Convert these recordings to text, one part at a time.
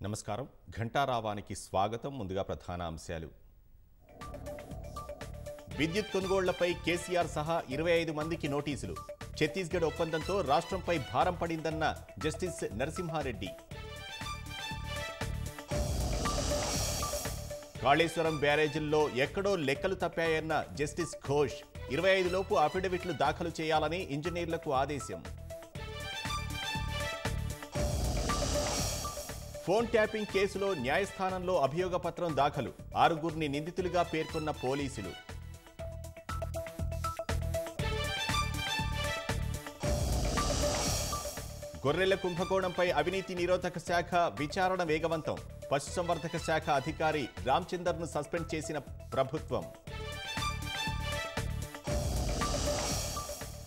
నమస్కారం ఘంటారావానికి స్వాగతం ముందుగా ప్రధాన అంశాలు విద్యుత్ కొనుగోళ్లపై కేసీఆర్ సహా 25 మందికి నోటీసులు ఛత్తీస్గఢ్ ఒప్పందంతో రాష్ట్రంపై భారం పడిందన్న జస్టిస్ నరసింహారెడ్డి కాళేశ్వరం బ్యారేజీల్లో ఎక్కడో లెక్కలు తప్పాయన్న జస్టిస్ ఘోష్ 25 లోపు అఫిడవిట్లు దాఖలు చేయాలని ఇంజనీర్లకు ఆదేశం ఫోన్ ట్యాపింగ్ కేసులో న్యాయస్థానంలో అభియోగ పత్రం దాఖలు 6గురిని నిందితులుగా పేర్కొన్న పోలీసులు గొర్రెల కుంభకోణంపై అవినీతి నిరోధక శాఖ విచారణ వేగవంతం పశుసంవర్ధక శాఖ అధికారి రామచందర్ను సస్పెండ్ చేసిన ప్రభుత్వం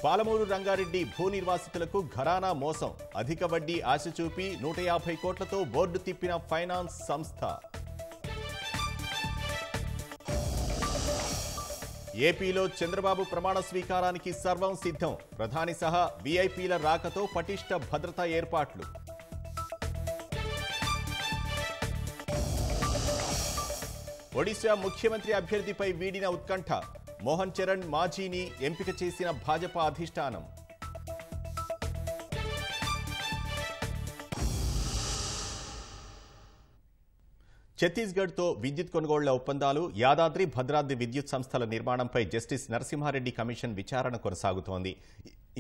పాలమూరు రంగారెడ్డి భూ నిర్వాసితులకు ఘరానా మోసం అధిక వడ్డీ ఆశ చూపి 150 కోట్లతో బోర్డు తిప్పిన ఫైనాన్స్ సంస్థ ఏపీలో చంద్రబాబు ప్రమాణ స్వీకారానికి సర్వం సిద్ధం ప్రధాని సహా వీఐపీల రాకతో పటిష్ట భద్రతా ఏర్పాట్లు ఒడిశా ముఖ్యమంత్రి అభ్యర్థిపై వీడిన ఉత్కంఠ మోహన్ చరణ్ మాఝీని ఎంపిక చేసిన భాజపా అధిష్టానం ఛత్తీస్గఢ్తో విద్యుత్ కొనుగోళ్ల ఒప్పందాలు యాదాద్రి భద్రాద్రి విద్యుత్ సంస్థల నిర్మాణంపై జస్టిస్ నరసింహారెడ్డి కమిషన్ విచారణ కొనసాగుతోంది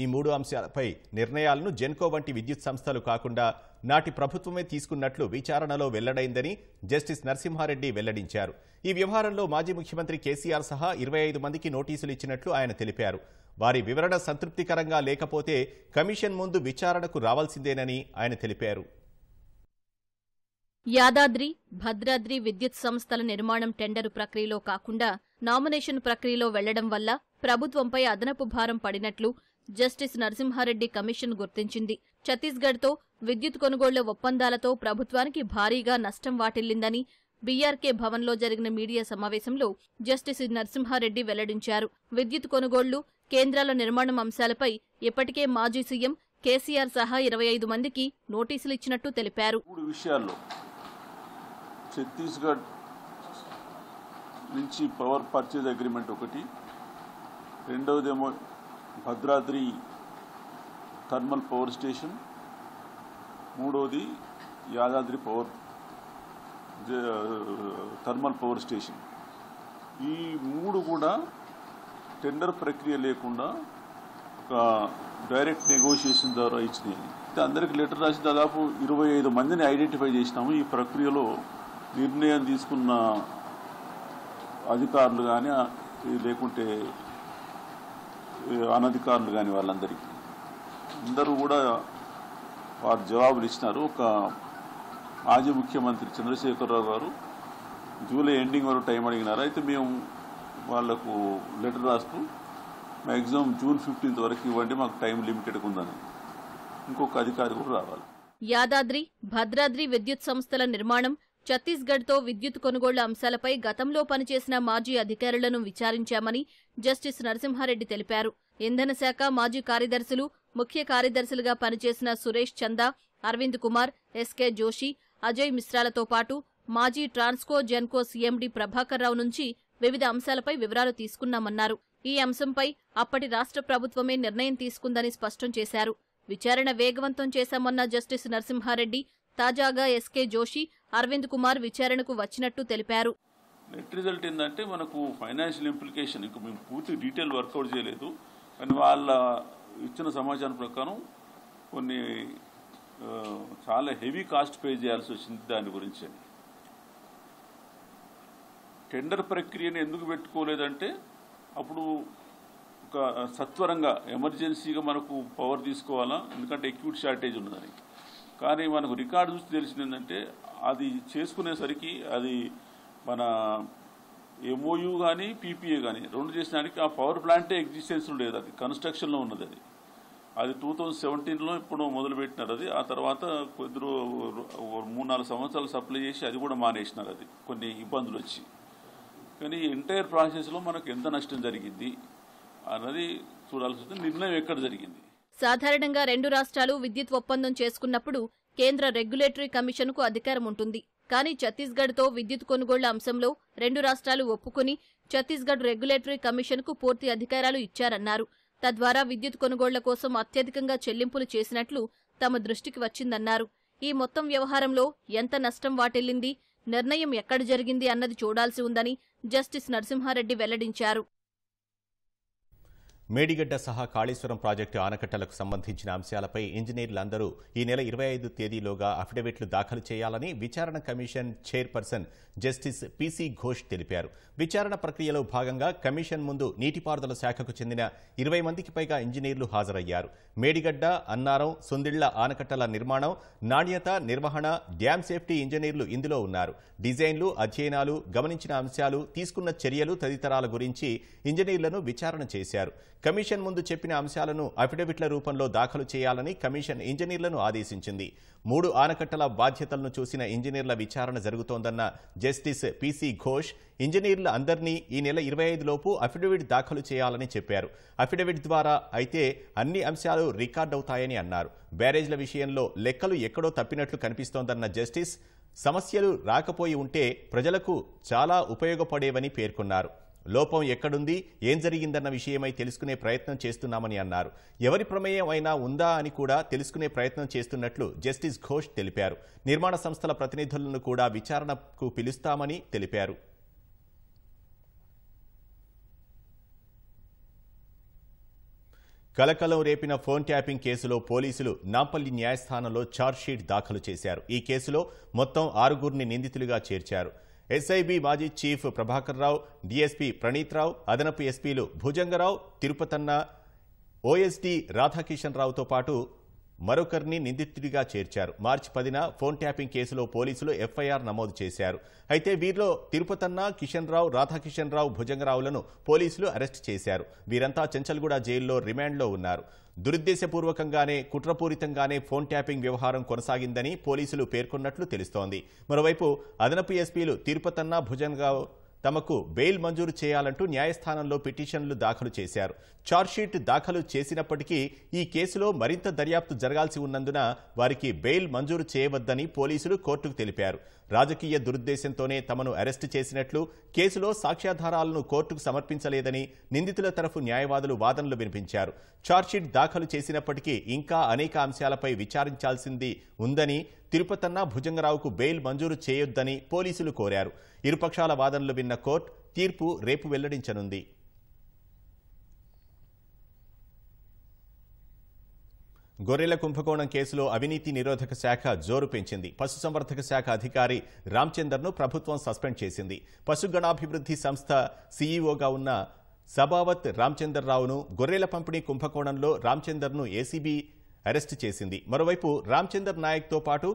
ఈ 3 అంశాలపై నిర్ణయాలను జెన్కో వంటి విద్యుత్ సంస్థలు కాకుండా నాటి ప్రభుత్వమే తీసుకున్నట్లు విచారణలో వెల్లడైందని జస్టిస్ నరసింహారెడ్డి వెల్లడించారు ఈ వ్యవహారంలో మాజీ ముఖ్యమంత్రి కేసీఆర్ సహా 25 మందికి నోటీసులు ఇచ్చినట్లు ఆయన తెలిపారు వారి వివరణ సంతృప్తికరంగా లేకపోతే కమిషన్ ముందు విచారణకు రావాల్సిందేనని ఆయన తెలిపారు యాదాద్రి భద్రాద్రి విద్యుత్ సంస్థల నిర్మాణం టెండరు ప్రక్రియలో కాకుండా నామినేషన్ ప్రక్రియలో వెళ్లడం వల్ల ప్రభుత్వంపై అదనపు భారం పడినట్లు జస్టిస్ నరసింహారెడ్డి కమిషన్ గుర్తించింది ఛత్తీస్గఢ్తో విద్యుత్ కొనుగోళ్ల ఒప్పందాలతో ప్రభుత్వానికి భారీగా నష్టం వాటిల్లిందని బీఆర్కే భవన్లో జరిగిన మీడియా సమావేశంలో జస్టిస్ నరసింహారెడ్డి వెల్లడించారు విద్యుత్ కొనుగోళ్లు కేంద్రాల నిర్మాణం అంశాలపై ఇప్పటికే మాజీ సీఎం కేసీఆర్ సహా 25 మందికి నోటీసులు ఇచ్చినట్టు తెలిపారు ఛత్తీస్గఢ్ నుంచి పవర్ పర్చేజ్ అగ్రిమెంట్ ఒకటి రెండవదేమో భద్రాద్రి థర్మల్ పవర్ స్టేషన్ మూడవది యాదాద్రి థర్మల్ పవర్ స్టేషన్ ఈ 3 కూడా టెండర్ ప్రక్రియ లేకుండా ఒక డైరెక్ట్ నెగోషియేషన్ ద్వారా ఇచ్చినాయి అందరికి లెటర్ రాసి దాదాపు 25 మందిని ఐడెంటిఫై చేసినాము ఈ ప్రక్రియలో నిర్ణయం తీసుకున్న అధికారులు కానీ లేకుంటే అనధికారులు కానీ వాళ్ళందరికీ అందరూ కూడా వారు జవాబులు ఇచ్చినారు ఒక మాజీ ముఖ్యమంత్రి చంద్రశేఖరరావు గారు జూలై ఎండింగ్ వరకు టైం అడిగినారు అయితే మేము వాళ్లకు లెటర్ రాస్తూ మ్యాక్సిమం జూన్ 15 వరకు ఇవ్వండి మాకు టైం లిమిటెడ్గా ఉందని ఇంకొక అధికారి కూడా రావాలి యాదాద్రి భద్రాద్రి విద్యుత్ సంస్థల నిర్మాణం ఛత్తీస్గఢ్తో విద్యుత్ కొనుగోళ్ల అంశాలపై గతంలో పనిచేసిన మాజీ అధికారులను విచారించామని జస్టిస్ నరసింహారెడ్డి తెలిపారు ఇంధన శాఖ మాజీ కార్యదర్శులు ముఖ్య కార్యదర్శులుగా పనిచేసిన సురేష్ చందా అరవింద్ కుమార్ ఎస్కే జోషి అజయ్ మిశ్రాలతో పాటు మాజీ ట్రాన్స్కో జెన్కో సీఎండీ ప్రభాకర్ రావు నుంచి వివిధ అంశాలపై వివరాలు తీసుకున్నామన్నారు ఈ అంశంపై అప్పటి రాష్ట్ర ప్రభుత్వమే నిర్ణయం తీసుకుందని స్పష్టం చేశారు విచారణ వేగవంతం చేశామన్న జస్టిస్ నరసింహారెడ్డి తాజాగా ఎస్కే జోషి అరవింద్ కుమార్ విచారణకు వచ్చినట్టు తెలిపారు నెట్ రిజల్ట్ ఏంటంటే మనకు ఫైనాన్షియల్ ఇంప్లికేషన్ ఇంకా మేము పూర్తి డీటెయిల్ వర్కౌట్ చేయలేదు కానీ వాళ్ళ ఇచ్చిన సమాచారం ప్రకారం కొన్ని చాలా హెవీ కాస్ట్ పే చేయాల్సి వచ్చింది దాని గురించి టెండర్ ప్రక్రియను ఎందుకు పెట్టుకోలేదంటే అప్పుడు ఒక సత్వరంగా ఎమర్జెన్సీగా మనకు పవర్ తీసుకోవాలా ఎందుకంటే ఎక్యూట్ షార్టేజ్ ఉన్నదని కానీ మనకు రికార్డు చూసి తెలిసింది ఏంటంటే అది చేసుకునేసరికి అది మన ఎంఓయూ కానీ పీపీఏ కానీ 2 చేసినానికి ఆ పవర్ ప్లాంటే ఎగ్జిస్టెన్స్ ఉండేది అది కన్స్ట్రక్షన్లో ఉన్నది అది 2017లో ఇప్పుడు మొదలుపెట్టినారు అది ఆ తర్వాత కొద్ది 3-4 సంవత్సరాలు సప్లై చేసి అది కూడా మానేసినారు అది కొన్ని ఇబ్బందులు వచ్చి కానీ ఎంటైర్ ప్రాసెస్లో మనకు ఎంత నష్టం జరిగింది అన్నది చూడాల్సి వస్తుంది నిర్ణయం ఎక్కడ జరిగింది సాధారణంగా రెండు రాష్ట్రాలు విద్యుత్ ఒప్పందం చేసుకున్నప్పుడు కేంద్ర రెగ్యులేటరీ కమిషన్కు అధికారం ఉంటుంది. కానీ ఛత్తీస్గఢ్తో విద్యుత్ కొనుగోళ్ల అంశంలో 2 రాష్ట్రాలు ఒప్పుకుని ఛత్తీస్గఢ్ రెగ్యులేటరీ కమిషన్కు పూర్తి అధికారాలు ఇచ్చారన్నారు. తద్వారా విద్యుత్ కొనుగోళ్ల కోసం అత్యధికంగా చెల్లింపులు చేసినట్లు తమ దృష్టికి వచ్చిందన్నారు. ఈ మొత్తం వ్యవహారంలో ఎంత నష్టం వాటిల్లింది, నిర్ణయం ఎక్కడ జరిగింది అన్నది చూడాల్సి ఉందని జస్టిస్ నరసింహారెడ్డి వెల్లడించారు. మేడిగడ్డ సహా కాళేశ్వరం ప్రాజెక్టు ఆనకట్టలకు సంబంధించిన అంశాలపై ఇంజనీర్లందరూ ఈ నెల 25 తేదీలోగా అఫిడవిట్లు దాఖలు చేయాలని విచారణ commission chairperson justice PC Ghosh తెలిపారు. విచారణ ప్రక్రియలో భాగంగా కమిషన్ ముందు నీటిపారుదల శాఖకు చెందిన 20 మందికి పైగా ఇంజనీర్లు హాజరయ్యారు. మేడిగడ్డ, అన్నారం, సుందిళ్ల ఆనకట్టల నిర్మాణం, నాణ్యత, నిర్వహణ, డ్యామ్ సేఫ్టీ ఇంజనీర్లు ఇందులో ఉన్నారు. డిజైన్లు, అధ్యయనాలు, గమనించిన అంశాలు, తీసుకున్న చర్యలు తదితరాల గురించి ఇంజనీర్లను విచారణ చేశారు. కమిషన్ ముందు చెప్పిన అంశాలను అఫిడవిట్ల రూపంలో దాఖలు చేయాలని కమిషన్ ఇంజనీర్లను ఆదేశించింది. 3 ఆనకట్టల బాధ్యతలను చూసిన ఇంజనీర్ల విచారణ జరుగుతోందన్న జస్టిస్ పిసి ఘోష్ ఇంజనీర్ల అందరినీ ఈ నెల 25 లోపు అఫిడవిట్ దాఖలు చేయాలని చెప్పారు. అఫిడవిట్ ద్వారా అయితే అన్ని అంశాలు రికార్డవుతాయని అన్నారు. బ్యారేజ్ల విషయంలో లెక్కలు ఎక్కడో తప్పినట్లు కనిపిస్తోందన్న జస్టిస్ సమస్యలు రాకపోయి ఉంటే ప్రజలకు చాలా ఉపయోగపడేవని పేర్కొన్నారు. లోపం ఎక్కడుంది, ఏం జరిగిందన్న విషయమై తెలుసుకునే ప్రయత్నం చేస్తున్నామని అన్నారు. ఎవరి ప్రమేయం అయినా ఉందా అని కూడా తెలుసుకునే ప్రయత్నం చేస్తున్నట్లు జస్టిస్ ఘోష్ తెలిపారు. నిర్మాణ సంస్థల ప్రతినిధులను కూడా విచారణకు పిలుస్తామని తెలిపారు. కలకలం రేపిన ఫోన్ ట్యాపింగ్ కేసులో పోలీసులు నాంపల్లి న్యాయస్థానంలో ఛార్జ్షీట్ దాఖలు చేశారు. ఈ కేసులో మొత్తం 6గురిని నిందితులుగా చేర్చారు. ఎస్ఐబి మాజీ చీఫ్ ప్రభాకర్ రావు, డీఎస్పీ ప్రణీత్ రావు, అదనపు ఎస్పీలు భుజంగరావు, తిరుపతన్న, ఓఎస్డీ రాధాకిషన్ రావుతో పాటు మరొకరిని నిందితుడిగా చేర్చారు. మార్చి 10న ఫోన్ ట్యాపింగ్ కేసులో పోలీసులు ఎఫ్ఐఆర్ నమోదు చేశారు. అయితే వీరిలో తిరుపతన్న, కిషన్ రావు, రాధాకిషన్ రావు, భుజంగరావులను పోలీసులు అరెస్టు చేశారు. వీరంతా చెంచల్గూడ జైల్లో రిమాండ్లో ఉన్నారు. దురుద్దేశపూర్వకంగానే, కుట్రపూరితంగానే ఫోన్ ట్యాపింగ్ వ్యవహారం కొనసాగిందని పోలీసులు పేర్కొన్నట్లు తెలుస్తోంది. మరోవైపు అదనపు ఎస్పీలు తిరుపతన్న, భుజంగరావు తమకు బెయిల్ మంజూరు చేయాలంటూ న్యాయస్థానంలో పిటిషన్లు దాఖలు చేశారు. ఛార్జ్షీట్ దాఖలు చేసినప్పటికీ ఈ కేసులో మరింత దర్యాప్తు జరగాల్సి ఉన్నందున వారికి బెయిల్ మంజూరు చేయవద్దని పోలీసులు కోర్టుకు తెలిపారు. రాజకీయ దురుద్దేశంతోనే తమను అరెస్టు చేసినట్లు, కేసులో సాక్ష్యాధారాలను కోర్టుకు సమర్పించలేదని నిందితుల తరఫు న్యాయవాదులు వాదనలు వినిపించారు. ఛార్జ్షీట్ దాఖలు చేసినప్పటికీ ఇంకా అనేక అంశాలపై విచారించాల్సింది ఉందని, తిరుపతన్న, భుజంగరావుకు బెయిల్ మంజూరు చేయొద్దని పోలీసులు కోరారు. ఇరుపక్షాల వాదనలు విన్న కోర్టు తీర్పు రేపు వెల్లడించనుంది. గొర్రెల కుంభకోణం కేసులో అవినీతి నిరోధక శాఖ జోరు పెంచింది. పశుసంవర్ధక శాఖ అధికారి రామచందర్ను ప్రభుత్వం సస్పెండ్ చేసింది. పశుగణాభివృద్ధి సంస్థ సీఈఓగా ఉన్న సబావత్ రామచందర్ రావును గొర్రెల పంపిణీ కుంభకోణంలో రామచందర్ను ఏసీబీ అరెస్టు చేసింది. మరోవైపు రామచందర్ నాయక్తో పాటు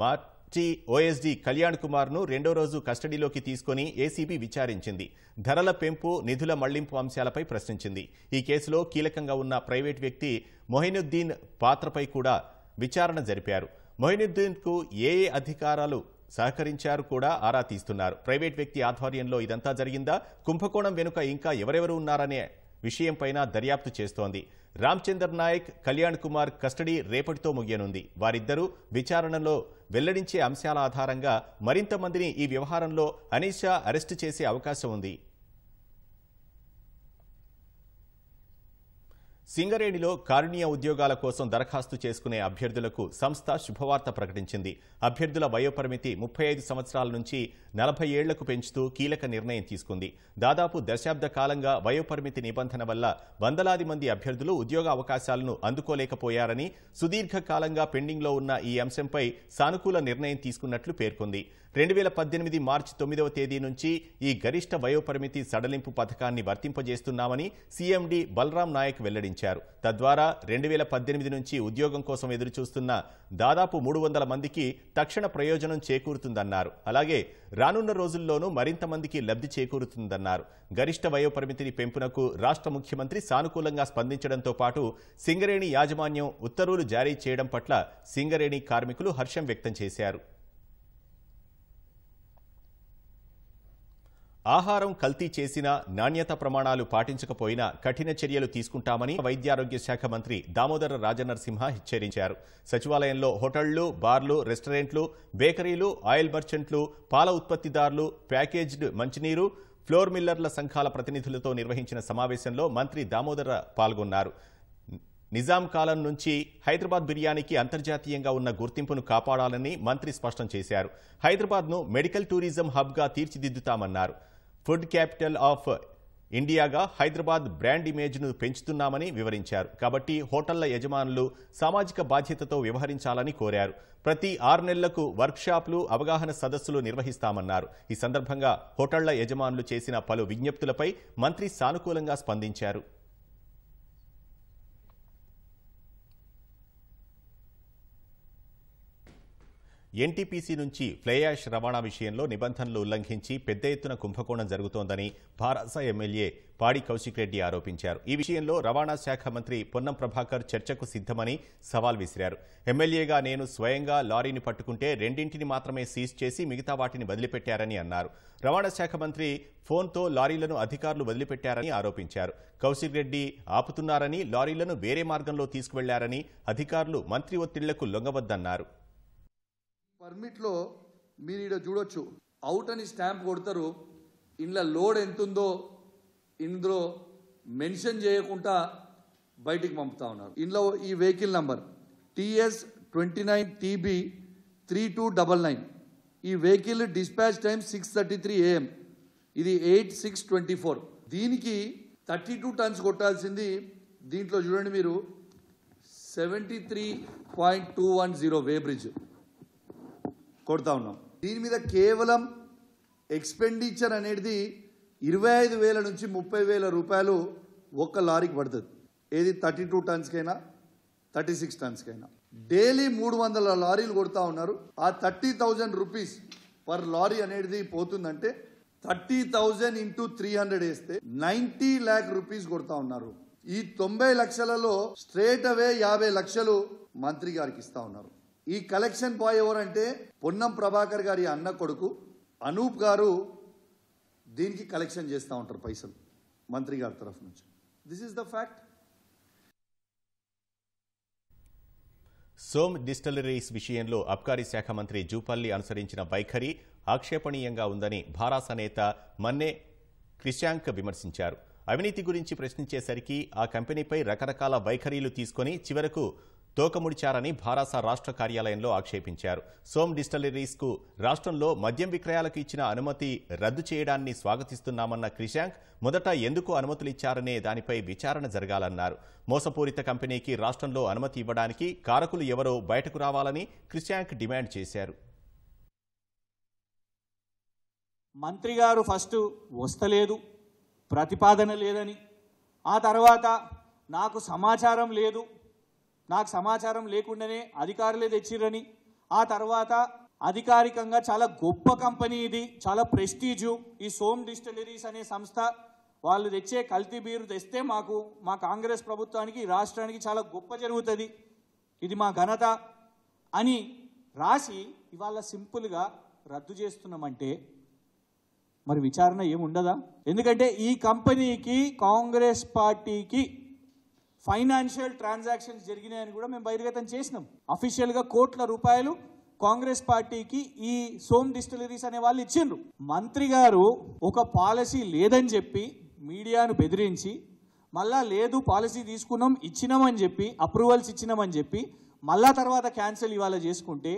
మాజీ ఓఎస్డీ కళ్యాణ్ కుమార్ను 2వ రోజు కస్టడీలోకి తీసుకుని ఏసీబీ విచారించింది. ధరల పెంపు, నిధుల మళ్లింపు అంశాలపై ప్రశ్నించింది. ఈ కేసులో కీలకంగా ఉన్న ప్రైవేట్ వ్యక్తి మొహినుద్దీన్ పాత్రపై కూడా విచారణ జరిపారు. మొహినుద్దీన్కు ఏ అధికారాలు సహకరించారు కూడా ఆరా తీస్తున్నారు. ప్రైవేట్ వ్యక్తి ఆధ్వర్యంలో ఇదంతా జరిగిందా, కుంభకోణం వెనుక ఇంకా ఎవరెవరు ఉన్నారనే విషయంపైన దర్యాప్తు చేస్తోంది. రామచందర్ నాయక్, కళ్యాణ్ కుమార్ కస్టడీ రేపటితో ముగియనుంది. వారిద్దరూ విచారణలో వెల్లడించే అంశాల ఆధారంగా మరింత మందిని ఈ వ్యవహారంలో అనీషా అరెస్టు చేసే అవకాశం ఉంది. సింగరేణిలో కారుణ్య ఉద్యోగాల కోసం దరఖాస్తు చేసుకునే అభ్యర్థులకు సంస్థ శుభవార్త ప్రకటించింది. అభ్యర్థుల వయోపరిమితి 35 సంవత్సరాల నుంచి 40 ఏళ్లకు పెంచుతూ కీలక నిర్ణయం తీసుకుంది. దాదాపు దశాబ్ద కాలంగా వయోపరిమితి నిబంధన వల్ల వందలాది మంది అభ్యర్థులు ఉద్యోగ అవకాశాలను అందుకోలేకపోయారని, సుదీర్ఘకాలంగా పెండింగ్లో ఉన్న ఈ అంశంపై సానుకూల నిర్ణయం తీసుకున్నట్లు పేర్కొంది. 2018 మార్చి 9వ తేదీ నుంచి ఈ గరిష్ట వయోపరిమితి సడలింపు పథకాన్ని వర్తింపజేస్తున్నామని సీఎండీ బలరాం నాయక్ వెల్లడించారు. తద్వారా 2018 నుంచి ఉద్యోగం కోసం ఎదురుచూస్తున్న దాదాపు 300 మందికి తక్షణ ప్రయోజనం చేకూరుతుందన్నారు. అలాగే రానున్న రోజుల్లోనూ మరింత మందికి లబ్ధి చేకూరుతుందన్నారు. గరిష్ట వయోపరిమితిని పెంపునకు రాష్ట్ర ముఖ్యమంత్రి సానుకూలంగా స్పందించడంతో పాటు సింగరేణి యాజమాన్యం ఉత్తర్వులు జారీ చేయడం పట్ల సింగరేణి కార్మికులు హర్షం వ్యక్తం చేశారు. ఆహారం కల్తీ చేసినా, నాణ్యత ప్రమాణాలు పాటించకపోయినా కఠిన చర్యలు తీసుకుంటామని వైద్యారోగ్య శాఖ మంత్రి దామోదర రాజనరసింహ హెచ్చరించారు. సచివాలయంలో హోటళ్లు, బార్లు, రెస్టారెంట్లు, బేకరీలు, ఆయిల్ మర్చెంట్లు, పాల ఉత్పత్తిదారులు, ప్యాకేజ్డ్ మంచినీరు, ఫ్లోర్ మిల్లర్ల సంఘాల ప్రతినిధులతో నిర్వహించిన సమావేశంలో మంత్రి దామోదర పాల్గొన్నారు. నిజాం కాలం నుంచి హైదరాబాద్ బిర్యానీకి అంతర్జాతీయంగా ఉన్న గుర్తింపును కాపాడాలని మంత్రి స్పష్టం చేశారు. హైదరాబాద్ను మెడికల్ టూరిజం హబ్గా తీర్చిదిద్దుతామన్నారు. ఫుడ్ క్యాపిటల్ ఆఫ్ ఇండియాగా హైదరాబాద్ బ్రాండ్ ఇమేజ్ను పెంచుతున్నామని వివరించారు. కాబట్టి హోటళ్ల యజమానులు సామాజిక బాధ్యతతో వ్యవహరించాలని కోరారు. ప్రతి 6 నెలలకు వర్క్షాపులు, అవగాహన సదస్సులు నిర్వహిస్తామన్నారు. ఈ సందర్భంగా హోటళ్ల యజమానులు చేసిన పలు విజ్ఞప్తులపై మంత్రి సానుకూలంగా స్పందించారు. ఎన్టీపీసీ నుంచి ఫ్లై యాష్ రవాణా విషయంలో నిబంధనలు ఉల్లంఘించి పెద్ద ఎత్తున కుంభకోణం జరుగుతోందని భారాస ఎమ్మెల్యే పాడి కౌశిక్ రెడ్డి ఆరోపించారు. ఈ విషయంలో రవాణా శాఖ మంత్రి పొన్నం ప్రభాకర్ చర్చకు సిద్ధమని సవాల్ విసిరారు. ఎమ్మెల్యేగా నేను స్వయంగా లారీని పట్టుకుంటే 2 మాత్రమే సీజ్ చేసి మిగతా వాటిని వదిలిపెట్టారని అన్నారు. రవాణా శాఖ మంత్రి ఫోన్తో లారీలను అధికారులు వదిలిపెట్టారని ఆరోపించారు. కౌశిక్ రెడ్డి ఆపుతున్నారని, లారీలను వేరే మార్గంలో తీసుకువెళ్లారని, అధికారులు మంత్రి ఒత్తిళ్లకు లొంగవద్దన్నారు. పర్మిట్లో మీరు ఇక్కడ చూడొచ్చు, అవుట్ అని స్టాంప్ కొడతారు. ఇందులో లోడ్ ఎంత ఉందో ఇందులో మెన్షన్ చేయకుండా బయటికి పంపుతా ఉన్నారు. ఇందులో ఈ వెహికల్ నంబర్ TS29TB3299, ఈ వెహికల్ డిస్పాచ్ టైం 6:33 AM, ఇది 8/6/24. దీనికి 32 టన్స్ కొట్టాల్సింది దీంట్లో చూడండి మీరు 73.210 వేబ్రిడ్జ్ కొడతా ఉన్నాం. దీని మీద కేవలం ఎక్స్పెండిచర్ అనేది 25,000 నుంచి 30,000 రూపాయలు ఒక్క లారీకి పడుతుంది. ఏది 32 టన్స్కైనా 36 టన్స్కైనా. డైలీ 300 లారీలు కొడతా ఉన్నారు. ఆ 30,000 రూపీస్ పర్ లారీ అనేది పోతుందంటే 30,000 ఇంటూ 300 వేస్తే 90 lakh రూపీస్ కొడతా ఉన్నారు. ఈ 90 లక్షలలో స్ట్రేట్ అవే 50 లక్షలు మంత్రి గారికి ఇస్తా ఉన్నారు. ఈ కలెక్షన్ బాయ్ ఎవరంటే పొన్నం ప్రభాకర్ గారి అన్న కొడుకు అనూప్ గారు దీనికి కలెక్షన్ చేస్తూ ఉంటారు పైసలు మంత్రి గారి తరఫు నుంచి. This is the fact. Som distilleries విషయంలో అబ్కారీ శాఖ మంత్రి జూపల్లి అనుసరించిన వైఖరి ఆక్షేపణీయంగా ఉందని భారాస నేత మన్నే క్రిషాంక్ విమర్శించారు. అవినీతి గురించి ప్రశ్నించేసరికి ఆ కంపెనీపై రకరకాల వైఖరీలు తీసుకొని చివరకు తోకముడిచారని భారాస రాష్ట్ర కార్యాలయంలో ఆక్షేపించారు. సోమ్ డిస్టిలరీస్కు రాష్ట్రంలో మద్యం విక్రయాలకు ఇచ్చిన అనుమతి రద్దు చేయడాన్ని స్వాగతిస్తున్నామన్న క్రిషాంక్ మొదట ఎందుకు అనుమతులు ఇచ్చారనే దానిపై విచారణ జరగాలన్నారు. మోసపూరిత కంపెనీకి రాష్ట్రంలో అనుమతి ఇవ్వడానికి కారకులు ఎవరో బయటకు రావాలని క్రిషాంక్ డిమాండ్ చేశారు. మంత్రి గారు ఫస్ట్ వస్తలేదు, ప్రతిపాదన లేదని, ఆ తర్వాత నాకు సమాచారం లేదు, నాకు సమాచారం లేకుండానే అధికారులే తెచ్చిరని, ఆ తర్వాత అధికారికంగా చాలా గొప్ప కంపెనీ ఇది, చాలా ప్రెస్టీజు ఈ సోమ్ డిస్టిలరీస్ అనే సంస్థ, వాళ్ళు తెచ్చే కల్తీ బీరు తెస్తే మా కాంగ్రెస్ ప్రభుత్వానికి రాష్ట్రానికి చాలా గొప్ప జరుగుతుంది, ఇది మా ఘనత అని రాసి ఇవాళ సింపుల్గా రద్దు చేస్తున్నామంటే మరి విచారణ ఏముండదా? ఎందుకంటే ఈ కంపెనీకి కాంగ్రెస్ పార్టీకి ఫైనాన్షియల్ ట్రాన్సాక్షన్స్ జరిగినాయని కూడా మేము బహిర్గతం చేసినాం. అఫీషియల్గా కోట్ల రూపాయలు కాంగ్రెస్ పార్టీకి ఈ సోమ్ డిస్టిలరీస్ అనే వాళ్ళు ఇచ్చిండ్రు. మంత్రి గారు ఒక పాలసీ లేదని చెప్పి మీడియాను బెదిరించి మళ్ళా లేదు పాలసీ తీసుకున్నాం ఇచ్చినామని చెప్పి అప్రూవల్స్ ఇచ్చినామని చెప్పి మళ్ళా తర్వాత క్యాన్సిల్ ఇవాళ చేసుకుంటే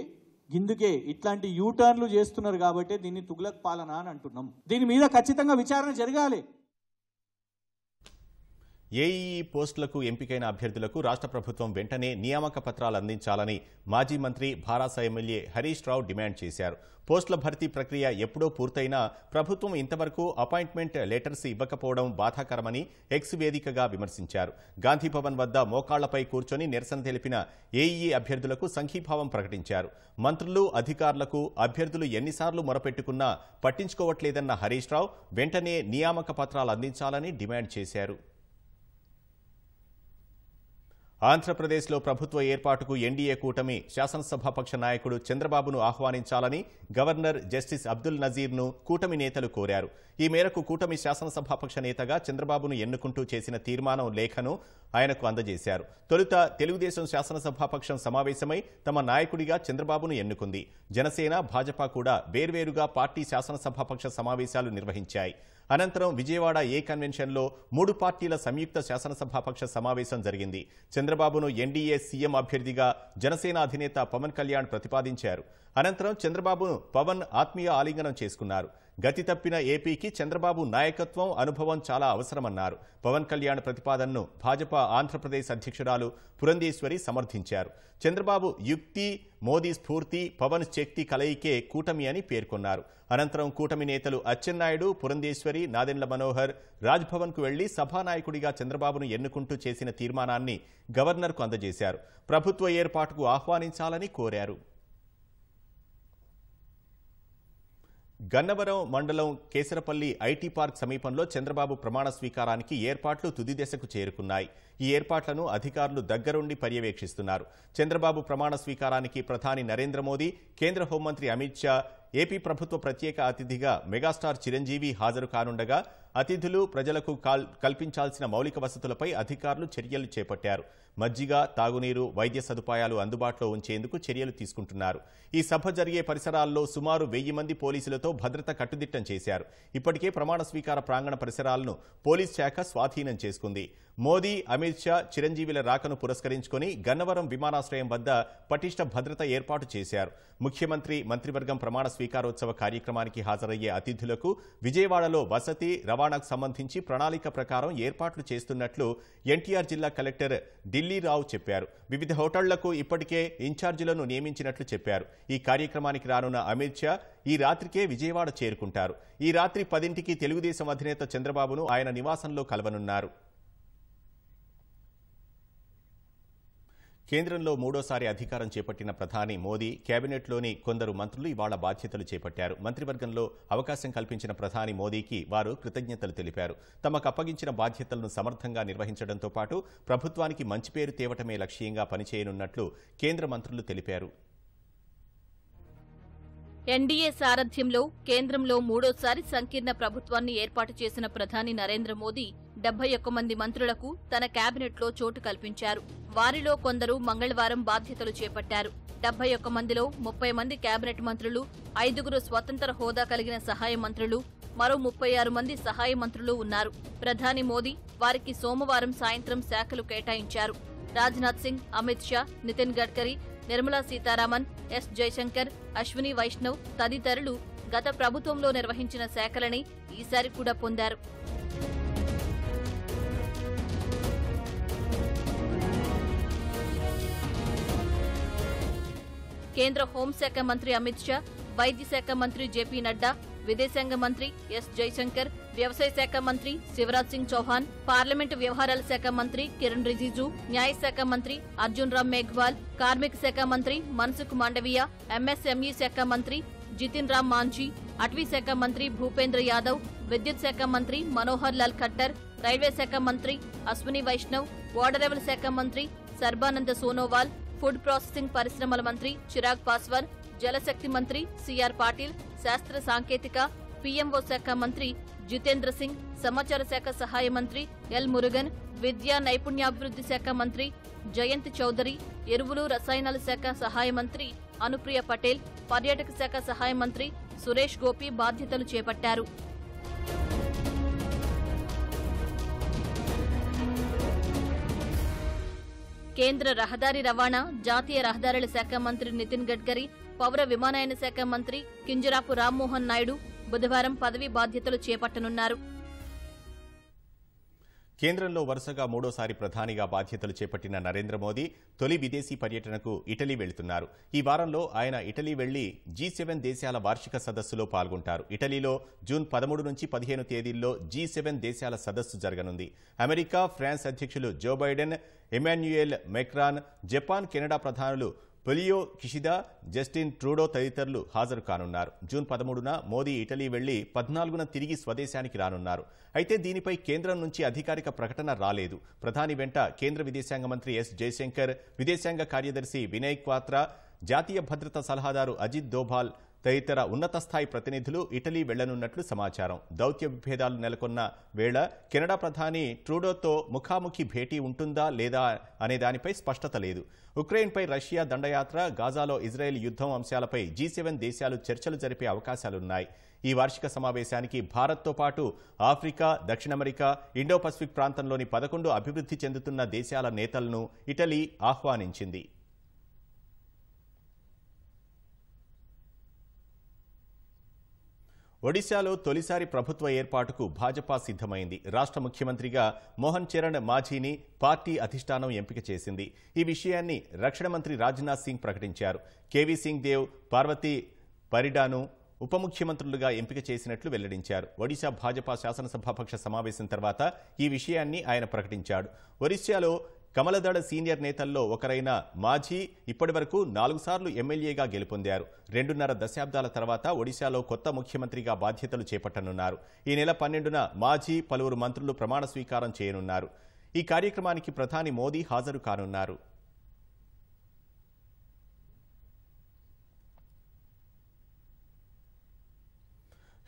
గిందుకే ఇట్లాంటి యూటర్న్లు చేస్తున్నారు కాబట్టి దీన్ని తుగ్లక్ పాలన అని అంటున్నాం. దీని మీద ఖచ్చితంగా విచారణ జరగాలి. ఏఈఈ పోస్టులకు ఎంపికైన అభ్యర్థులకు రాష్ట్ర ప్రభుత్వం వెంటనే నియామక పత్రాలు అందించాలని మాజీ మంత్రి భారాస ఎమ్మెల్యే హరీష్ రావు డిమాండ్ చేశారు. పోస్టుల భర్తీ ప్రక్రియ ఎప్పుడో పూర్తయినా ప్రభుత్వం ఇంతవరకు అపాయింట్మెంట్ లెటర్స్ ఇవ్వకపోవడం బాధాకరమని ఎక్స్ వేదికగా విమర్శించారు. గాంధీభవన్ వద్ద మోకాళ్లపై కూర్చొని నిరసన తెలిపిన ఏఈఈ అభ్యర్థులకు సంఘీభావం ప్రకటించారు. మంత్రులు, అధికారులకు అభ్యర్థులు ఎన్నిసార్లు మొరపెట్టుకున్నా పట్టించుకోవట్లేదన్న హరీష్ రావు వెంటనే నియామక పత్రాలు అందించాలని డిమాండ్ చేశారు. ఆంధ్రప్రదేశ్లో ప్రభుత్వ ఏర్పాటుకు ఎన్డీఏ కూటమి శాసనసభాపక్ష నాయకుడు చంద్రబాబును ఆహ్వానించాలని గవర్నర్ జస్టిస్ అబ్దుల్ నజీర్ను కూటమి నేతలు కోరారు. ఈ మేరకు కూటమి శాసనసభాపక్ష నేతగా చంద్రబాబును ఎన్నుకుంటూ చేసిన తీర్మానం లేఖను ఆయనకు అందజేశారు. తొలుత తెలుగుదేశం శాసనసభాపక్షం సమావేశమై తమ నాయకుడిగా చంద్రబాబును ఎన్నుకుంది. జనసేన, భాజపా కూడా వేర్వేరుగా పార్టీ శాసనసభాపక్ష సమావేశాలు నిర్వహించాయి. అనంతరం విజయవాడ ఏ కన్వెన్షన్లో 3 పార్టీల సంయుక్త శాసనసభాపక్ష సమావేశం జరిగింది. చంద్రబాబును ఎన్డీఏ సీఎం అభ్యర్థిగా జనసేన అధినేత పవన్ కళ్యాణ్ ప్రతిపాదించారు. అనంతరం చంద్రబాబును పవన్ ఆత్మీయ ఆలింగనం చేసుకున్నారు. గతి తప్పిన ఏపీకి చంద్రబాబు నాయకత్వం, అనుభవం చాలా అవసరమన్నారు. పవన్ కళ్యాణ్ ప్రతిపాదనను భాజపా ఆంధ్రప్రదేశ్ అధ్యక్షురాలు పురంధేశ్వరి సమర్థించారు. చంద్రబాబు యుక్తి, మోదీ స్ఫూర్తి, పవన్ శక్తి కలయికే కూటమి అని పేర్కొన్నారు. అనంతరం కూటమి నేతలు అచ్చెన్నాయుడు, పురంధేశ్వరి, నాదెండ్ల మనోహర్ రాజ్భవన్కు వెళ్లి సభానాయకుడిగా చంద్రబాబును ఎన్నుకుంటూ చేసిన తీర్మానాన్ని గవర్నర్కు అందజేశారు. ప్రభుత్వ ఏర్పాటుకు ఆహ్వానించాలని కోరారు. గన్నవరం మండలం కేసరపల్లి ఐటీ పార్క్ సమీపంలో చంద్రబాబు ప్రమాణ స్వీకారానికి ఏర్పాట్లు తుది దశకు చేరుకున్నాయి. ఈ ఏర్పాట్లను అధికారులు దగ్గరుండి పర్యవేక్షిస్తున్నారు. చంద్రబాబు ప్రమాణ స్వీకారానికి ప్రధాని నరేంద్ర మోదీ, కేంద్ర హోంమంత్రి అమిత్ షా, ఏపీ ప్రభుత్వ ప్రత్యేక అతిథిగా మెగాస్టార్ చిరంజీవి హాజరు కానుండగా అతిథులు, ప్రజలకు కల్పించాల్సిన మౌలిక వసతులపై అధికారులు చర్యలు చేపట్టారు. మజ్జిగ, తాగునీరు, వైద్య సదుపాయాలు అందుబాటులో ఉంచేందుకు చర్యలు తీసుకుంటున్నారు. ఈ సభ జరిగే పరిసరాల్లో సుమారు 1000 మంది పోలీసులతో భద్రత కట్టుదిట్టం చేశారు. ఇప్పటికే ప్రమాణ స్వీకార ప్రాంగణ పరిసరాలను పోలీస్ శాఖ స్వాధీనం చేసుకుంది. మోదీ, అమిత్ షా, చిరంజీవిల రాకను పురస్కరించుకుని గన్నవరం విమానాశ్రయం వద్ద పటిష్ట భద్రత ఏర్పాటు చేశారు. ముఖ్యమంత్రి, మంత్రివర్గం ప్రమాణ స్వీకారోత్సవ కార్యక్రమానికి హాజరయ్యే అతిథులకు విజయవాడలో వసతి, రవాణాకు సంబంధించి ప్రణాళిక ప్రకారం ఏర్పాట్లు చేస్తున్నట్లు ఎన్టీఆర్ జిల్లా కలెక్టర్ ఢిల్లీరావు చెప్పారు. వివిధ హోటళ్లకు ఇప్పటికే ఇన్ఛార్జీలను నియమించినట్లు చెప్పారు. ఈ కార్యక్రమానికి రానున్న అమిత్ షా ఈ రాత్రికే విజయవాడ చేరుకుంటారు. ఈ రాత్రి 10ంటికి తెలుగుదేశం అధినేత చంద్రబాబును ఆయన నివాసంలో కలవనున్నారు. కేంద్రంలో మూడోసారి అధికారం చేపట్టిన ప్రధాని మోదీ కేబినెట్లోని కొందరు మంత్రులు ఇవాళ బాధ్యతలు చేపట్టారు. మంత్రివర్గంలో అవకాశం కల్పించిన ప్రధాని మోదీకి వారు కృతజ్ఞతలు తెలిపారు. తమకు అప్పగించిన బాధ్యతలను సమర్థంగా నిర్వహించడంతో పాటు ప్రభుత్వానికి మంచి పేరు తేవటమే లక్ష్యంగా పనిచేయనున్నట్లు కేంద్ర మంత్రులు తెలిపారు. ఎన్డీఏ సారథ్యంలో కేంద్రంలో మూడోసారి సంకీర్ణ ప్రభుత్వాన్ని ఏర్పాటు చేసిన ప్రధాని నరేంద్ర మోదీ 71 మంది మంత్రులకు తన కేబినెట్లో చోటు కల్పించారు. వారిలో కొందరు మంగళవారం బాధ్యతలు చేపట్టారు. 71 మందిలో 30 మంది కేబినెట్ మంత్రులు, 5గురు స్వతంత్ర హోదా కలిగిన సహాయ మంత్రులు, మరో 36 మంది సహాయ మంత్రులు ఉన్నారు. ప్రధాని మోదీ వారికి సోమవారం సాయంత్రం శాఖలు కేటాయించారు. రాజ్నాథ్ సింగ్, అమిత్ షా, నితిన్ గడ్కరీ, నిర్మలా సీతారామన్, ఎస్ జైశంకర్, అశ్విని వైష్ణవ్ తదితరులు గత ప్రభుత్వంలో నిర్వహించిన శాఖలని ఈసారి కూడా పొందారు. కేంద్ర హోంశాఖ మంత్రి అమిత్ షా, వైద్య శాఖ మంత్రి జేపీ నడ్డా, విదేశాంగ మంత్రి ఎస్ జైశంకర్, వ్యవసాయ శాఖ మంత్రి శివరాజ్ సింగ్ చౌహాన్, పార్లమెంటు వ్యవహారాల శాఖ మంత్రి కిరణ్ రిజిజు, న్యాయశాఖ మంత్రి అర్జున్ రామ్ మేఘ్వాల్, కార్మిక శాఖ మంత్రి మన్సుఖ్ మాండవీయ, ఎంఎస్ఎంఈ శాఖ మంత్రి జితిన్ రామ్ మాంఝీ, అటవీ శాఖ మంత్రి భూపేంద్ర యాదవ్, విద్యుత్ శాఖ మంత్రి మనోహర్ లాల్ ఖట్టర్, రైల్వే శాఖ మంత్రి అశ్విని వైష్ణవ్, ఓడరేవుల శాఖ మంత్రి సర్బానంద సోనోవాల్, ఫుడ్ ప్రాసెసింగ్ పరిశ్రమల మంత్రి చిరాగ్ పాస్వాన్, జలశక్తి మంత్రి సిఆర్ పాటిల్, శాస్త్ర సాంకేతిక పీఎంఓ శాఖ మంత్రి జితేంద్ర సింగ్, సమాచార శాఖ సహాయ మంత్రి ఎల్ మురుగన్, విద్యా నైపుణ్యాభివృద్ధి శాఖ మంత్రి జయంత్ చౌదరి, ఎరువులు రసాయనాల శాఖ సహాయ మంత్రి అనుప్రియ పటేల్, పర్యాటక శాఖ సహాయ మంత్రి సురేష్ గోపి బాధ్యతలు చేపట్టారు. కేంద్ర రహదారి రవాణా, జాతీయ రహదారుల శాఖ మంత్రి నితిన్ గడ్కరీ, పౌర విమానయాన శాఖ మంత్రి కింజరాపు రామ్మోహన్ నాయుడు బుధవారం పదవీ బాధ్యతలు చేపట్టనున్నారు. కేంద్రంలో వరుసగా మూడోసారి ప్రధానిగా బాధ్యతలు చేపట్టిన నరేంద్ర మోదీ తొలి విదేశీ పర్యటనకు ఇటలీ వెళ్తున్నారు. ఈ వారంలో ఆయన ఇటలీ వెళ్లి G7 దేశాల వార్షిక సదస్సులో పాల్గొంటారు. ఇటలీలో జూన్ 13 నుంచి 15 తేదీల్లో G7 దేశాల సదస్సు జరగనుంది. అమెరికా, ఫ్రాన్స్ అధ్యక్షులు Joe Biden, Emmanuel Macron, Japan, Canada ప్రధానులు పొలియో కిషిదా, జస్టిన్ ట్రూడో తదితరులు హాజరు కానున్నారు. జూన్ 13న మోదీ ఇటలీ వెళ్లి 14న తిరిగి స్వదేశానికి రానున్నారు. అయితే దీనిపై కేంద్రం నుంచి అధికారిక ప్రకటన రాలేదు. ప్రధాని వెంట కేంద్ర విదేశాంగ మంత్రి ఎస్ జయశంకర్, విదేశాంగ కార్యదర్శి వినయ్ క్వాత్రా, జాతీయ భద్రతా సలహాదారు అజిత్ దోభాల్ తదితర ఉన్నత స్థాయి ప్రతినిధులు ఇటలీ వెళ్లనున్నట్లు సమాచారం. దౌత్య విభేదాలు నెలకొన్న వేళ కెనడా ప్రధాని ట్రూడోతో ముఖాముఖి భేటీ ఉంటుందా లేదా అనే దానిపై స్పష్టత లేదు. ఉక్రెయిన్పై రష్యా దండయాత్ర, గాజాలో ఇజ్రాయెల్ యుద్ధం అంశాలపై G7 దేశాలు చర్చలు జరిపే అవకాశాలున్నాయి. ఈ వార్షిక సమావేశానికి భారత్తో పాటు ఆఫ్రికా, దక్షిణ అమెరికా, ఇండో పసిఫిక్ ప్రాంతంలోని 11 అభివృద్ధి చెందుతున్న దేశాల నేతలను ఇటలీ ఆహ్వానించింది. ఒడిశాలో తొలిసారి ప్రభుత్వ ఏర్పాటుకు భాజపా సిద్ధమైంది. రాష్ట్ర ముఖ్యమంత్రిగా మోహన్ చరణ్ మాఝీని పార్టీ అధిష్టానం ఎంపిక చేసింది. ఈ విషయాన్ని రక్షణ మంత్రి రాజ్నాథ్ సింగ్ ప్రకటించారు. కేవీ సింగ్ దేవ్, పార్వతీ పరిడాను ఉప ముఖ్యమంత్రులుగా ఎంపిక చేసినట్లు వెల్లడించారు. ఒడిశా భాజపా శాసనసభాపక్ష సమావేశం తర్వాత ఈ విషయాన్ని ఆయన ప్రకటించాడు. ఒడిశాలో కమలదళ సీనియర్ నేతల్లో ఒకరైన మాఝీ ఇప్పటివరకు 4 సార్లు ఎమ్మెల్యేగా గెలుపొందారు. 2.5 దశాబ్దాల తర్వాత ఒడిశాలో కొత్త ముఖ్యమంత్రిగా బాధ్యతలు చేపట్టనున్నారు. ఈ నెల 12న మాఝీ పలువురు మంత్రులు ప్రమాణ స్వీకారం చేయనున్నారు. ఈ కార్యక్రమానికి ప్రధాని మోదీ హాజరు కానున్నారు.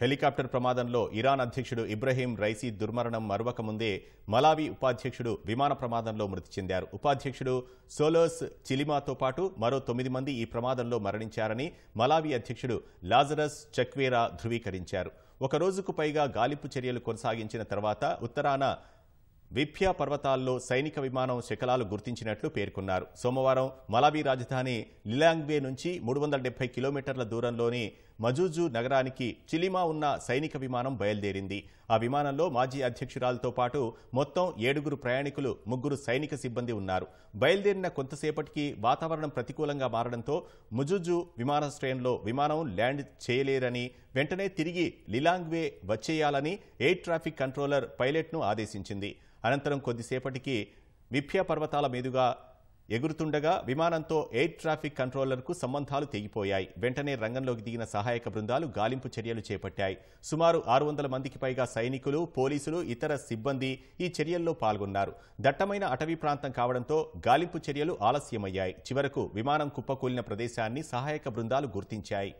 హెలికాప్టర్ ప్రమాదంలో ఇరాన్ అధ్యక్షుడు ఇబ్రహీం రైసీ దుర్మరణం మరువక ముందే మలావి ఉపాధ్యక్షుడు విమాన ప్రమాదంలో మృతి చెందారు. ఉపాధ్యక్షుడు సోలోస్ చిలిమాతో పాటు మరో 9 మంది ఈ ప్రమాదంలో మరణించారని మలావి అధ్యక్షుడు లాజరస్ చక్వేరా ధృవీకరించారు. ఒక రోజుకు పైగా గాలింపు చర్యలు కొనసాగించిన తర్వాత ఉత్తరాన విప్యా పర్వతాల్లో సైనిక విమానం శకలాలు గుర్తించినట్లు పేర్కొన్నారు. సోమవారం మలావి రాజధాని లిలాంగ్వే నుంచి 370 కిలోమీటర్ల దూరంలోని మజూజు నగరానికి చిలిమా ఉన్న సైనిక విమానం బయలుదేరింది. ఆ విమానంలో మాజీ అధ్యక్షురాలతో పాటు మొత్తం 7 ప్రయాణికులు, 3 సైనిక సిబ్బంది ఉన్నారు. బయలుదేరిన కొంతసేపటికి వాతావరణం ప్రతికూలంగా మారడంతో మజూజు విమానాశ్రయంలో విమానం ల్యాండ్ చేయలేరని, వెంటనే తిరిగి లిలాంగ్వే వచ్చేయాలని ఎయిర్ ట్రాఫిక్ కంట్రోలర్ పైలట్ను ఆదేశించింది. అనంతరం కొద్దిసేపటికి విప్యా పర్వతాల మీదుగా ఎగురుతుండగా విమానంతో ఎయిర్ ట్రాఫిక్ కంట్రోలర్కు సంబంధాలు తెగిపోయాయి. వెంటనే రంగంలోకి దిగిన సహాయక బృందాలు గాలింపు చర్యలు చేపట్టాయి. సుమారు 600 మందికి పైగా సైనికులు, పోలీసులు, ఇతర సిబ్బంది ఈ చర్యల్లో పాల్గొన్నారు. దట్టమైన అటవీ ప్రాంతం కావడంతో గాలింపు చర్యలు ఆలస్యమయ్యాయి. చివరకు విమానం కుప్పకూలిన ప్రదేశాన్ని సహాయక బృందాలు గుర్తించాయి.